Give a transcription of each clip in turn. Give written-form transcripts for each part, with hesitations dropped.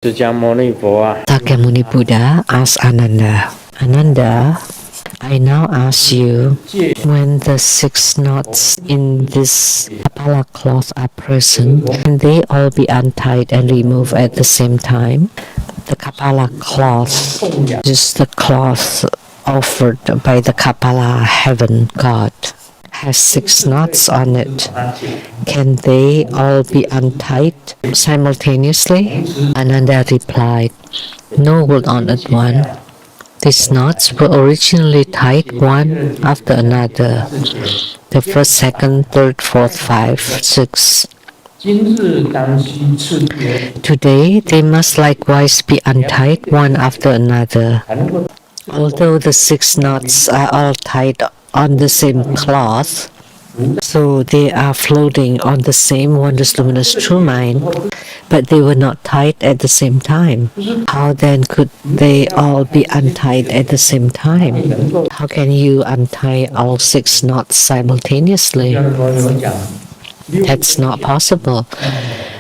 Sakyamuni Buddha asked Ananda, Ananda, I now ask you, when the 6 knots in this kapala cloth are present, can they all be untied and removed at the same time? The kapala cloth is the cloth offered by the kapala heaven god. Has 6 knots on it. Can they all be untied simultaneously? Ananda replied, No, good honored one. These knots were originally tied one after another. The first, second, third, fourth, 5, 6. Today they must likewise be untied one after another. Although the 6 knots are all tied on the same cloth, so they are floating on the same wondrous luminous true mind, but they were not tied at the same time. How then could they all be untied at the same time? How can you untie all 6 knots simultaneously? That's not possible.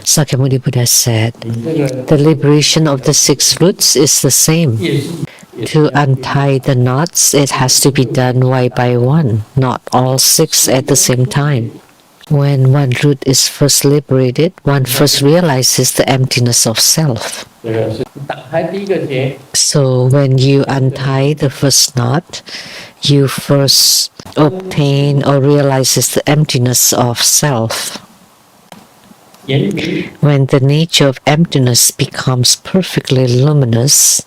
Sakyamuni Buddha said, the liberation of the 6 roots is the same. To untie the knots, it has to be done one by one, not all 6 at the same time. When one root is first liberated, one first realizes the emptiness of self. So when you untie the first knot, you first obtain or realizes the emptiness of self. When the nature of emptiness becomes perfectly luminous,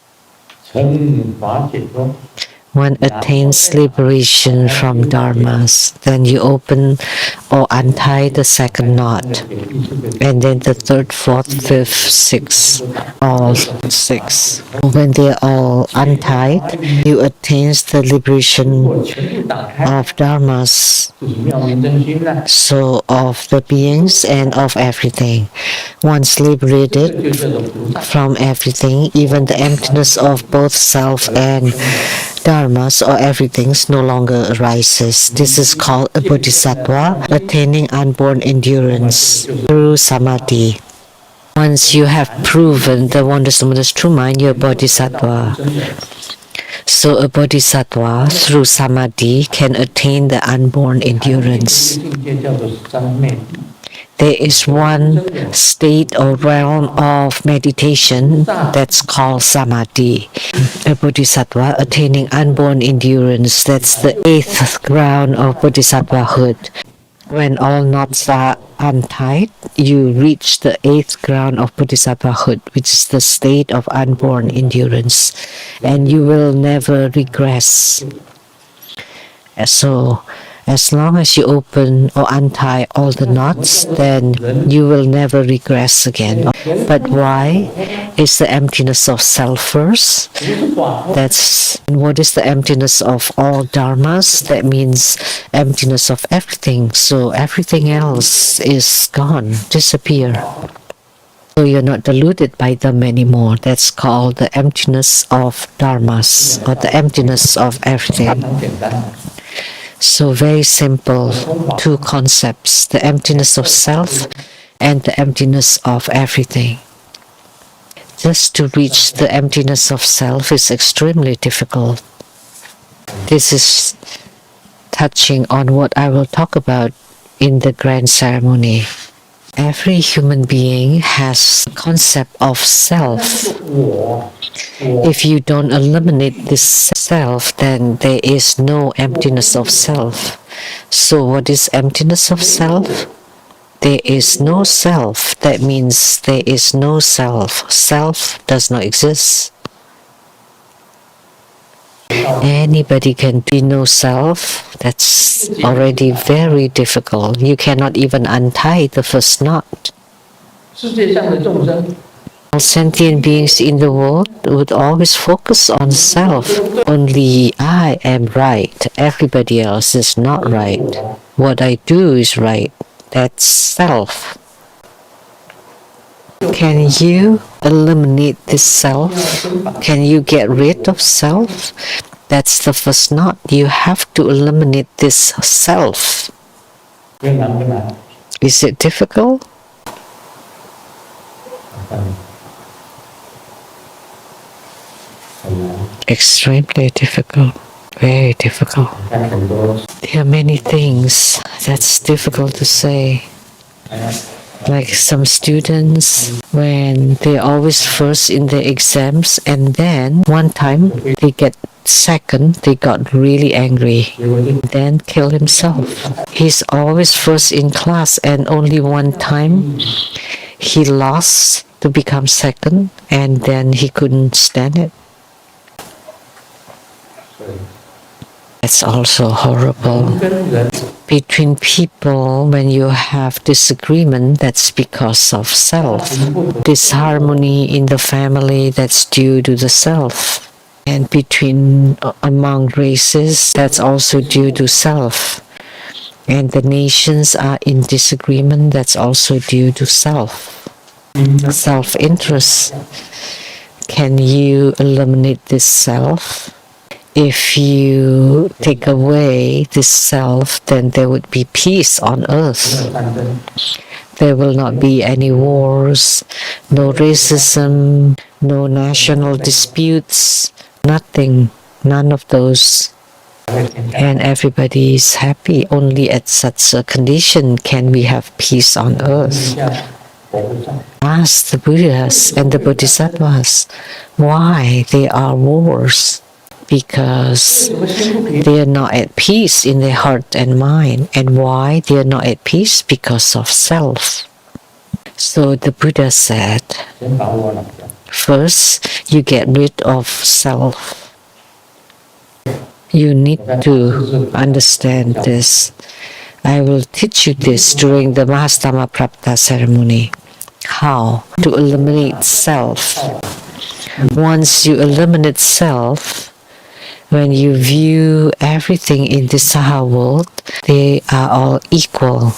one attains liberation from dharmas. Then you open or untie the second knot, and then the third, fourth, fifth, sixth, all 6. When they are all untied, you attain the liberation of dharmas, so of the beings and of everything. Once liberated from everything, even the emptiness of both self and dharmas or everything no longer arises. This is called a bodhisattva, attaining unborn endurance through samadhi. Once you have proven the wondrous luminous true mind, you're a bodhisattva. So a bodhisattva through samadhi can attain the unborn endurance. There is one state or realm of meditation that's called samadhi. A bodhisattva attaining unborn endurance, that's the 8th ground of bodhisattvahood. When all knots are untied, you reach the 8th ground of bodhisattvahood, which is the state of unborn endurance, and you will never regress. So, as long as you open or untie all the knots, then you will never regress again. But why? Is the emptiness of self first? What is the emptiness of all dharmas? That means emptiness of everything. So everything else is gone, disappear. So you're not deluded by them anymore. That's called the emptiness of dharmas, or the emptiness of everything. So very simple, 2 concepts, the emptiness of self and the emptiness of everything. Just to reach the emptiness of self is extremely difficult. This is touching on what I will talk about in the grand ceremony. Every human being has a concept of self. If you don't eliminate this self, then there is no emptiness of self. So what is emptiness of self? There is no self. That means there is no self. Self does not exist. Anybody can be no self. That's already very difficult. You cannot even untie the first knot. All sentient beings in the world would always focus on self. Only I am right. Everybody else is not right. What I do is right. That's self. Can you eliminate this self? Can you get rid of self? That's the first knot. You have to eliminate this self. Is it difficult? Extremely difficult. Very difficult. There are many things that's difficult to say. Like some students, when they're always first in the exams, and then one time they get second, they got really angry, then kill himself. He's always first in class, and only one time he lost to become second, and then he couldn't stand it. It's also horrible. Between people, when you have disagreement, that's because of self. Disharmony in the family, that's due to the self. And among races, that's also due to self. And the nations are in disagreement, that's also due to self. Self-interest. Can you eliminate this self? If you take away this self, then there would be peace on earth. There will not be any wars, no racism, no national disputes, nothing, none of those. And everybody is happy. Only at such a condition can we have peace on earth. Ask the Buddhas and the Bodhisattvas why there are wars. Because they are not at peace in their heart and mind. And why they are not at peace? Because of self. So the Buddha said, first you get rid of self. You need to understand this. I will teach you this during the Mahastama Prapta ceremony. How to eliminate self. Once you eliminate self, when you view everything in the Saha world, they are all equal.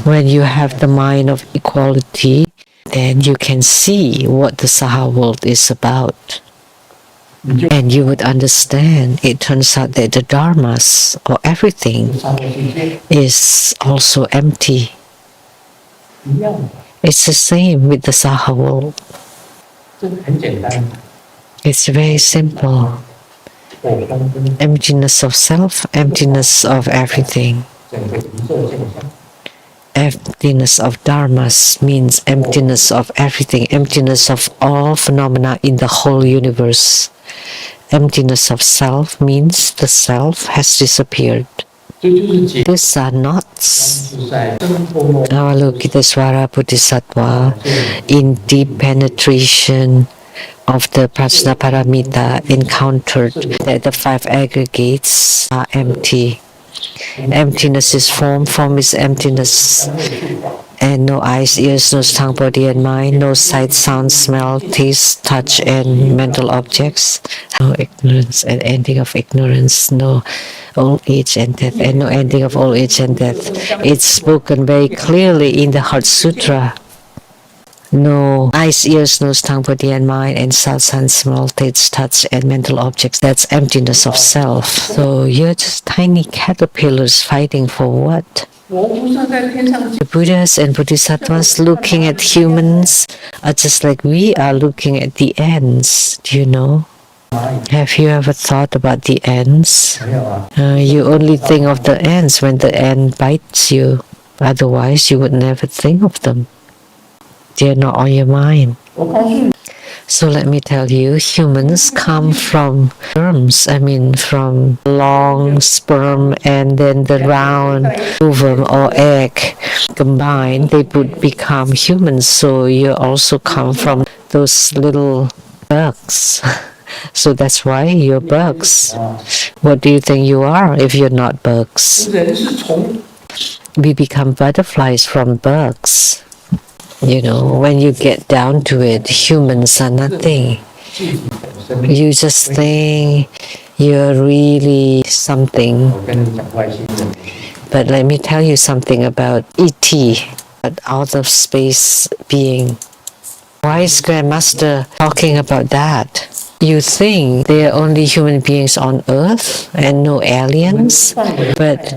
When you have the mind of equality, then you can see what the Saha world is about. And you would understand, it turns out that the dharmas, or everything, is also empty. It's the same with the Saha world. It's very simple. Emptiness of self, emptiness of everything. Emptiness of dharmas means emptiness of everything, emptiness of all phenomena in the whole universe. Emptiness of self means the self has disappeared. These are knots. Avalokitesvara Bodhisattva, in deep penetration of the Prajnaparamita, encountered that the five aggregates are empty. Emptiness is form, form is emptiness, and no eyes, ears, nose, tongue, body and mind, no sight, sound, smell, taste, touch and mental objects, no ignorance and ending of ignorance, no old age and death, and no ending of old age and death. It's spoken very clearly in the Heart Sutra. No eyes, ears, nose, tongue, body and mind, and sight, sound, smell, taste, touch and mental objects. That's emptiness of self. So you're just tiny caterpillars fighting for what? The Buddhas and Bodhisattvas looking at humans are just like we are looking at the ants. Do you know? Have you ever thought about the ants? You only think of the ants when the ant bites you. Otherwise, you would never think of them. They're not on your mind. So let me tell you, humans come from sperms, from long sperm and then the round ovum or egg combined, they would become humans. So you also come from those little bugs. So that's why you're bugs. What do you think you are if you're not bugs? We become butterflies from bugs. You know, when you get down to it, humans are nothing. You just think you're really something. But let me tell you something about E.T., an out of space being. Why is Grandmaster talking about that? You think there are only human beings on Earth and no aliens? But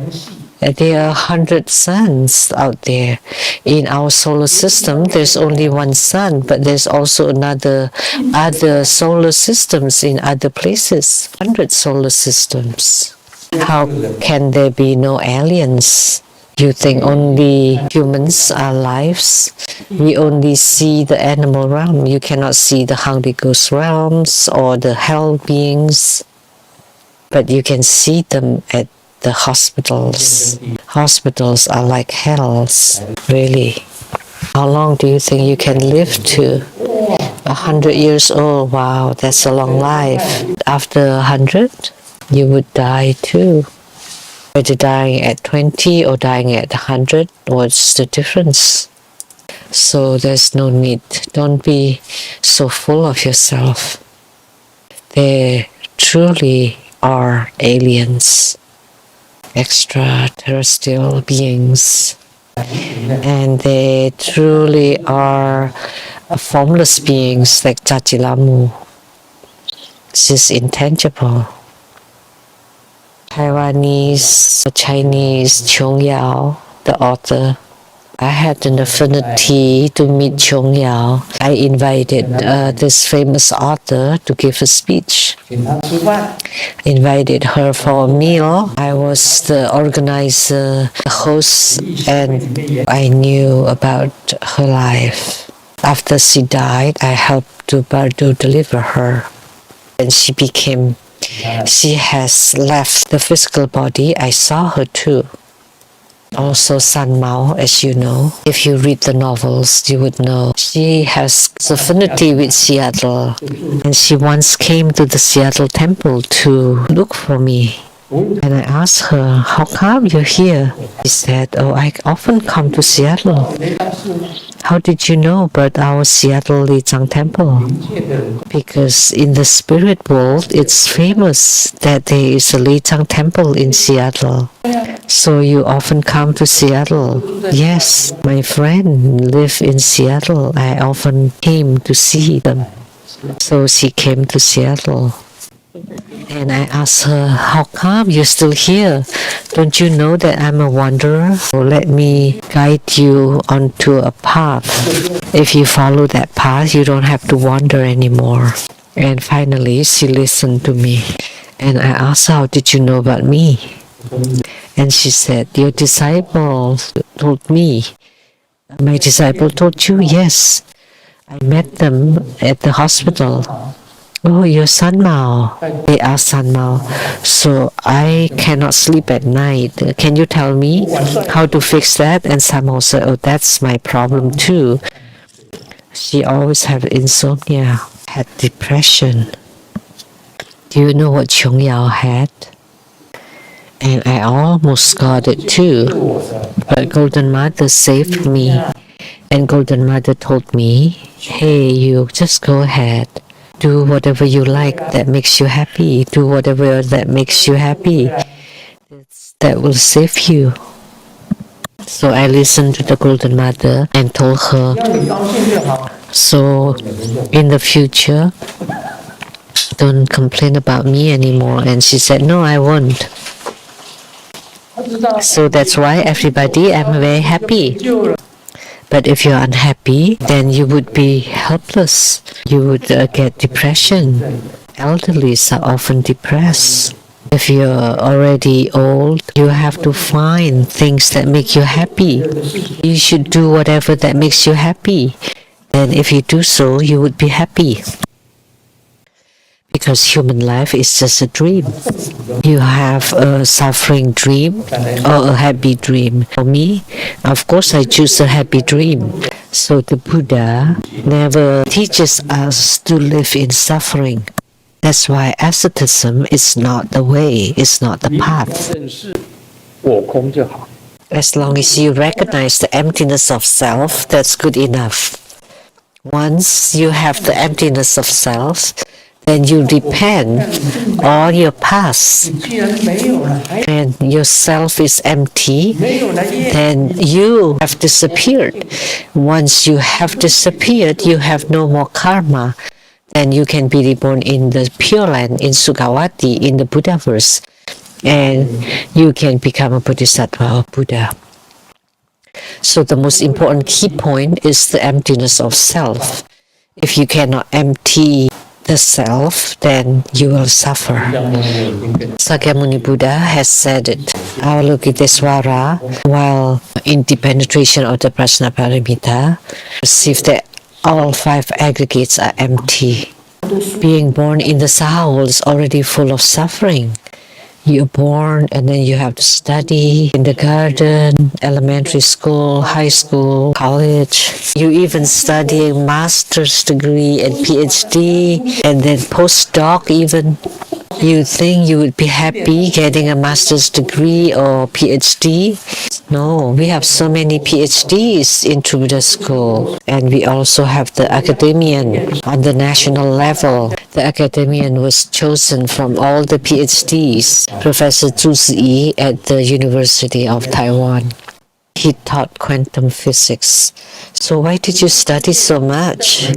There are 100 suns out there. In our solar system, there's only one sun, but there's also other solar systems in other places. 100 solar systems. How can there be no aliens? You think only humans are lives? We only see the animal realm. You cannot see the Holy Ghost realms or the hell beings. But you can see them at the hospitals. Hospitals are like hells, really. How long do you think you can live to? 100 years old, wow, that's a long life. After 100, you would die too. Whether dying at 20 or dying at 100, what's the difference? So there's no need. Don't be so full of yourself. There truly are aliens, extraterrestrial beings, and they truly are formless beings like Jajilamu. This is intangible. Taiwanese, Chinese, Chong Yao, the author. I had an affinity to meet Chong Yao. I invited this famous author to give a speech. Invited her for a meal. I was the organizer, the host, and I knew about her life. After she died, I helped to Bardo deliver her. And she has left the physical body. I saw her too. Also San Mao, as you know. If you read the novels, you would know. She has affinity with Seattle. And she once came to the Seattle temple to look for me. And I asked her, how come you're here? She said, oh, I often come to Seattle. How did you know about our Seattle Lijiang temple? Because in the spirit world, it's famous that there is a Lijiang temple in Seattle. So you often come to Seattle? Yes, my friend live in Seattle. I often came to see them. So she came to Seattle. And I asked her, how come you're still here? Don't you know that I'm a wanderer? So let me guide you onto a path. If you follow that path, you don't have to wander anymore. And finally, she listened to me. And I asked her, how did you know about me? And she said, your disciple told me. My disciple told you? Yes. I met them at the hospital. Oh, you're San Mao. They are San Mao. So I cannot sleep at night. Can you tell me how to fix that? And San Mao said, oh, that's my problem too. She always had insomnia, had depression. Do you know what Chong Yao had? And I almost got it too. But Golden Mother saved me. And Golden Mother told me, hey, you just go ahead. Do whatever you like that makes you happy. Do whatever that makes you happy. That will save you. So I listened to the Golden Mother and told her, so in the future, don't complain about me anymore. And she said, no, I won't. So that's why everybody, I'm very happy. But if you're unhappy, then you would be helpless. You would get depression. Elderlies are often depressed. If you're already old, you have to find things that make you happy. You should do whatever that makes you happy. And if you do so, you would be happy. Because human life is just a dream. You have a suffering dream or a happy dream. For me, of course, I choose a happy dream. So the Buddha never teaches us to live in suffering. That's why asceticism is not the way, it's not the path. As long as you recognize the emptiness of self, that's good enough. Once you have the emptiness of self, then you repent all your past, and your self is empty, then you have disappeared. Once you have disappeared, you have no more karma. Then you can be reborn in the Pure Land, in Sukhavati, in the Buddhaverse. and you can become a Bodhisattva or Buddha. So the most important key point is the emptiness of self. If you cannot empty the self, then you will suffer. Sakyamuni Buddha has said it. Avalokitesvara, while in the penetration of the Prajnaparamita, perceive that all five aggregates are empty. Being born in the Saha world is already full of suffering. You're born and then you have to study kindergarten, elementary school, high school, college. You even study a master's degree and PhD and then postdoc even. You think you would be happy getting a master's degree or PhD? No, we have so many PhDs in Buddha school, and we also have the academician on the national level. The academician was chosen from all the PhDs. Professor Zhu Ziyi at the University of Taiwan. He taught quantum physics. So why did you study so much?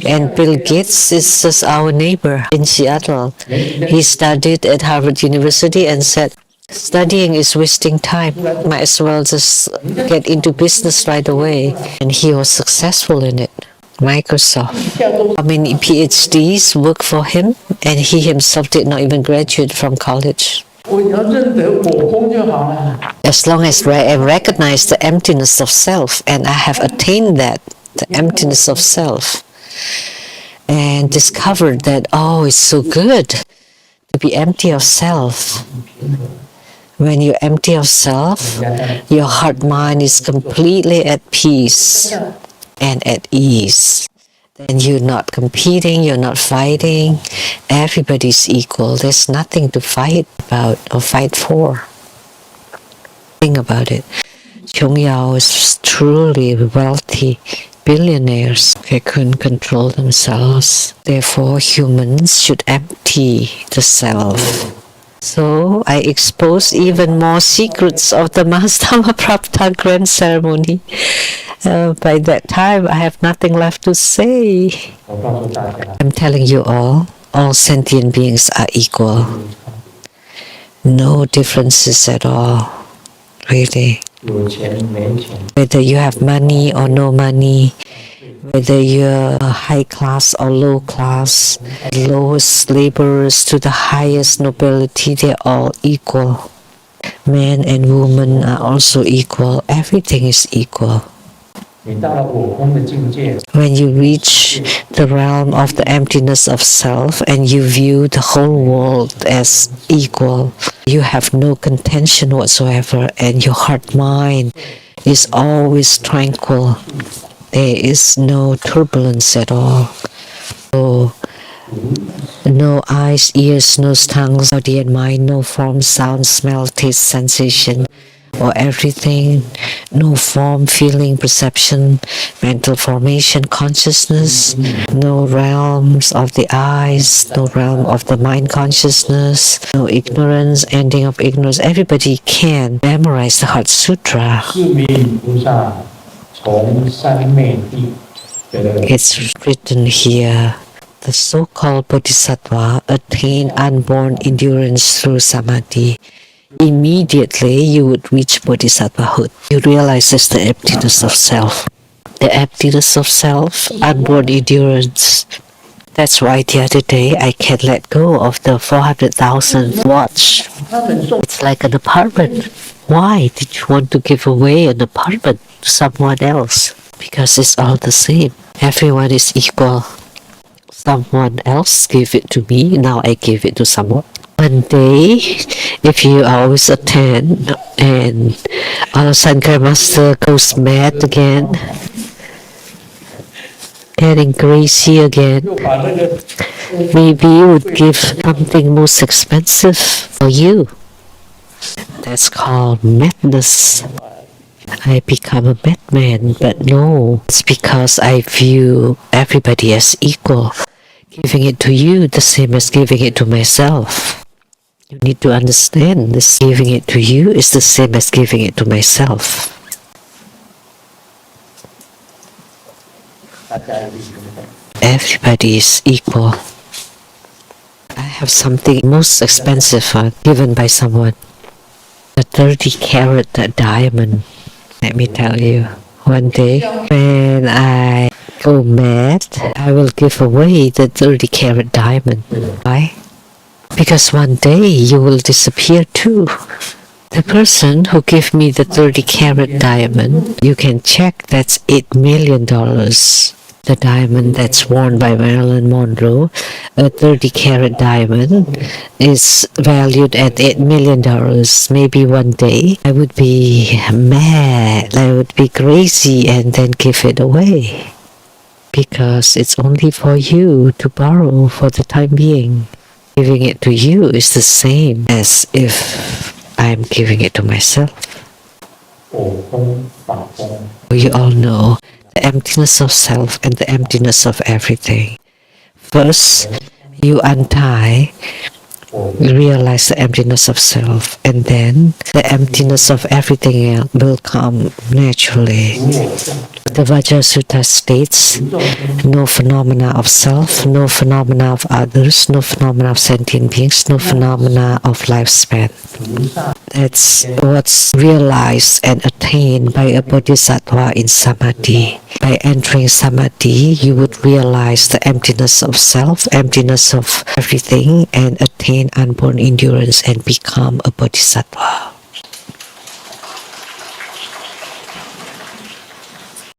And Bill Gates is just our neighbor in Seattle. He studied at Harvard University and said, studying is wasting time. Might as well just get into business right away. And he was successful in it. Microsoft. How many PhDs work for him? And he himself did not even graduate from college. As long as I recognize the emptiness of self, and I have attained that, the emptiness of self, and discovered that, oh, it's so good to be empty of self. When you're empty of self, your heart-mind is completely at peace and at ease. Then you're not competing, you're not fighting. Everybody's equal. There's nothing to fight about or fight for. Think about it. Chong Yao is truly wealthy. Billionaires, they couldn't control themselves. Therefore, humans should empty the self. So I expose even more secrets of the Mahastama Prapta Grand Ceremony. By that time, I have nothing left to say. I'm telling you all sentient beings are equal. No differences at all, really. Whether you have money or no money, whether you're high class or low class, lowest laborers to the highest nobility, they're all equal. Men and women are also equal. Everything is equal. When you reach the realm of the emptiness of self and you view the whole world as equal, you have no contention whatsoever, and your heart-mind is always tranquil. There is no turbulence at all. So, no eyes, ears, nose, tongues, body and mind, no form, sound, smell, taste, sensation, or everything, no form, feeling, perception, mental formation, consciousness, no realms of the eyes, no realm of the mind consciousness, no ignorance, ending of ignorance. Everybody can memorize the Heart Sutra. It's written here. The so-called Bodhisattva attain unborn endurance through samadhi. Immediately you would reach Bodhisattvahood. You realize it's the emptiness of self. The emptiness of self, unborn endurance. That's why the other day I can let go of the 400,000 watch. It's like an apartment. Why did you want to give away an apartment to someone else? Because it's all the same. Everyone is equal. Someone else gave it to me, now I give it to someone. One day, if you always attend and our Sankara Master goes mad again, getting crazy again, maybe you would give something most expensive for you. That's called madness. I become a madman, but no, it's because I view everybody as equal. Giving it to you the same as giving it to myself. You need to understand this. Giving it to you is the same as giving it to myself. Everybody is equal. I have something most expensive given by someone. A 30-carat diamond. Let me tell you, one day when I go mad, I will give away the 30-carat diamond. Why? Because one day you will disappear too. The person who gave me the 30-carat diamond, you can check, that's $8 million. The diamond that's worn by Marilyn Monroe, a 30-carat diamond, is valued at $8 million. Maybe one day I would be mad, I would be crazy and then give it away. Because it's only for you to borrow for the time being. Giving it to you is the same as if I'm giving it to myself. You all know the emptiness of self and the emptiness of everything. First, you untie, realize the emptiness of self, and then the emptiness of everything else will come naturally. The Vajra Sutra states, no phenomena of self, no phenomena of others, no phenomena of sentient beings, no phenomena of lifespan. That's what's realized and attained by a Bodhisattva in samadhi. By entering samadhi, you would realize the emptiness of self, emptiness of everything, and attain unborn endurance and become a Bodhisattva.